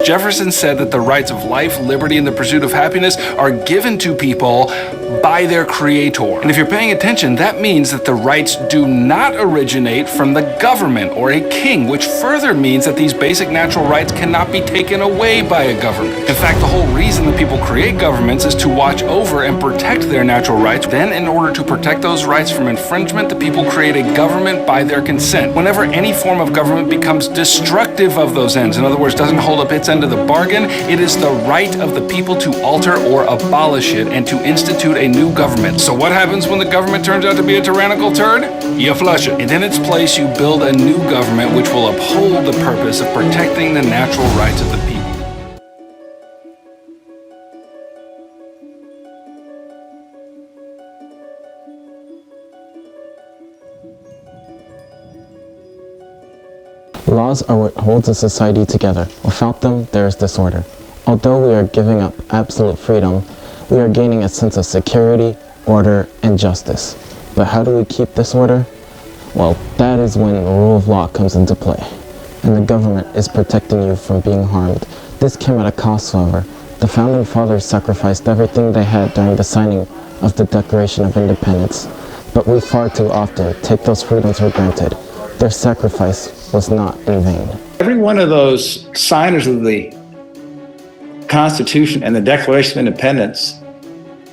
Jefferson said that the rights of life, liberty, and the pursuit of happiness are given to people by their creator. And if you're paying attention, that means that the rights do not originate from the government or a king, which further means that these basic natural rights cannot be taken away by a government. In fact, the whole reason that people create governments is to watch over and protect their natural rights. Then, in order to protect those rights from infringement, the people create a government by their consent. Whenever any form of government becomes destructive of those ends, in other words, doesn't hold up its end of the bargain, it is the right of the people to alter or abolish it and to institute a new government. So what happens when the government turns out to be a tyrannical turd? You flush it. And in its place, you build a new government which will uphold the purpose of protecting the natural rights of the people. Laws are what holds a society together. Without them, there is disorder. Although we are giving up absolute freedom, we are gaining a sense of security, order, and justice. But how do we keep this order? Well, that is when the rule of law comes into play, and the government is protecting you from being harmed. This came at a cost, however. The Founding Fathers sacrificed everything they had during the signing of the Declaration of Independence, but we far too often take those freedoms for granted. Their sacrifice was not in vain. Every one of those signers of the Constitution and the Declaration of Independence,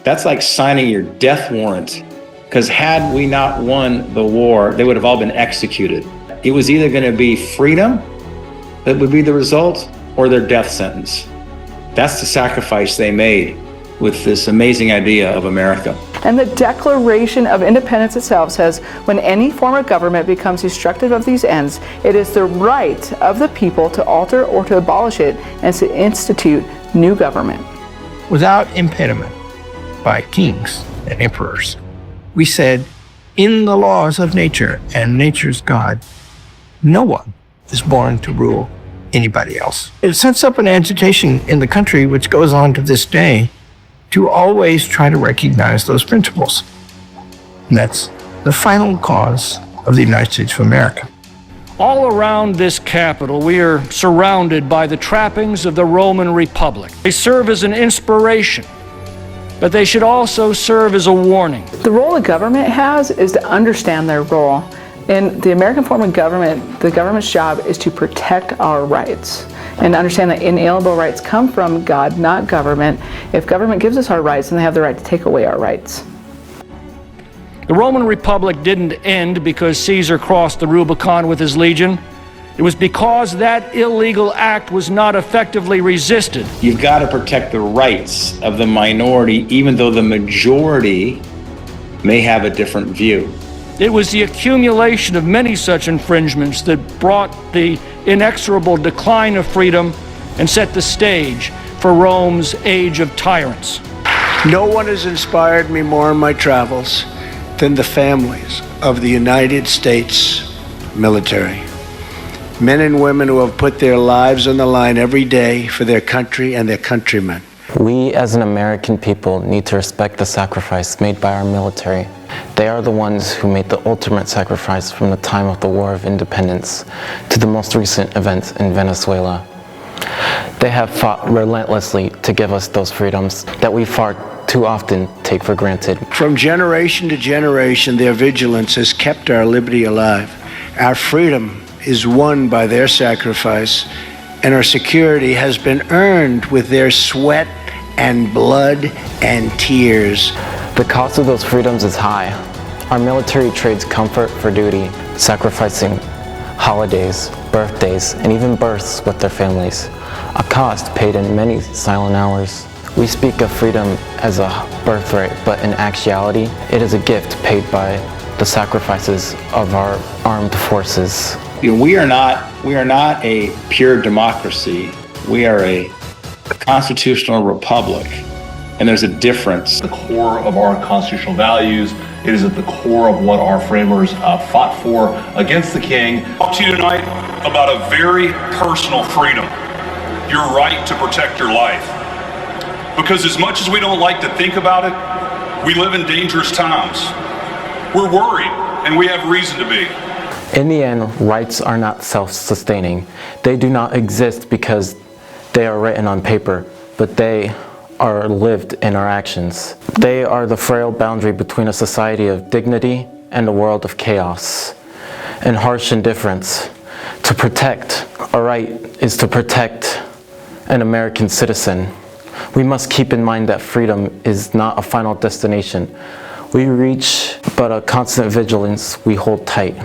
that's like signing your death warrant. Because had we not won the war, they would have all been executed. It was either going to be freedom that would be the result or their death sentence. That's the sacrifice they made with this amazing idea of America. And the Declaration of Independence itself says, when any form of government becomes destructive of these ends, it is the right of the people to alter or to abolish it and to institute new government. Without impediment by kings and emperors, we said, in the laws of nature and nature's God, no one is born to rule anybody else. It sets up an agitation in the country which goes on to this day to always try to recognize those principles. And that's the final cause of the United States of America. All around this capital, we are surrounded by the trappings of the Roman Republic. They serve as an inspiration, but they should also serve as a warning. The role the government has is to understand their role. In the American form of government, the government's job is to protect our rights and understand that inalienable rights come from God, not government. If government gives us our rights, then they have the right to take away our rights. The Roman Republic didn't end because Caesar crossed the Rubicon with his legion. It was because that illegal act was not effectively resisted. You've got to protect the rights of the minority, even though the majority may have a different view. It was the accumulation of many such infringements that brought the inexorable decline of freedom and set the stage for Rome's age of tyrants. No one has inspired me more in my travels than the families of the United States military. Men and women who have put their lives on the line every day for their country and their countrymen. We as an American people need to respect the sacrifice made by our military. They are the ones who made the ultimate sacrifice from the time of the War of Independence to the most recent events in Venezuela. They have fought relentlessly to give us those freedoms that we far too often take for granted. From generation to generation, their vigilance has kept our liberty alive. Our freedom is won by their sacrifice, and our security has been earned with their sweat and blood and tears. The cost of those freedoms is high. Our military trades comfort for duty, sacrificing holidays, birthdays, and even births with their families, a cost paid in many silent hours. We speak of freedom as a birthright, but in actuality, it is a gift paid by the sacrifices of our armed forces. We are not a pure democracy. We are a constitutional republic, and there's a difference. The core of our constitutional values. It is at the core of what our framers fought for against the king. Talk to you tonight about a very personal freedom, your right to protect your life. Because as much as we don't like to think about it, we live in dangerous times. We're worried, and we have reason to be. In the end, rights are not self-sustaining. They do not exist because They are written on paper, but they are lived in our actions. They are the frail boundary between a society of dignity and a world of chaos and harsh indifference. To protect a right is to protect an American citizen. We must keep in mind that freedom is not a final destination we reach, but a constant vigilance we hold tight.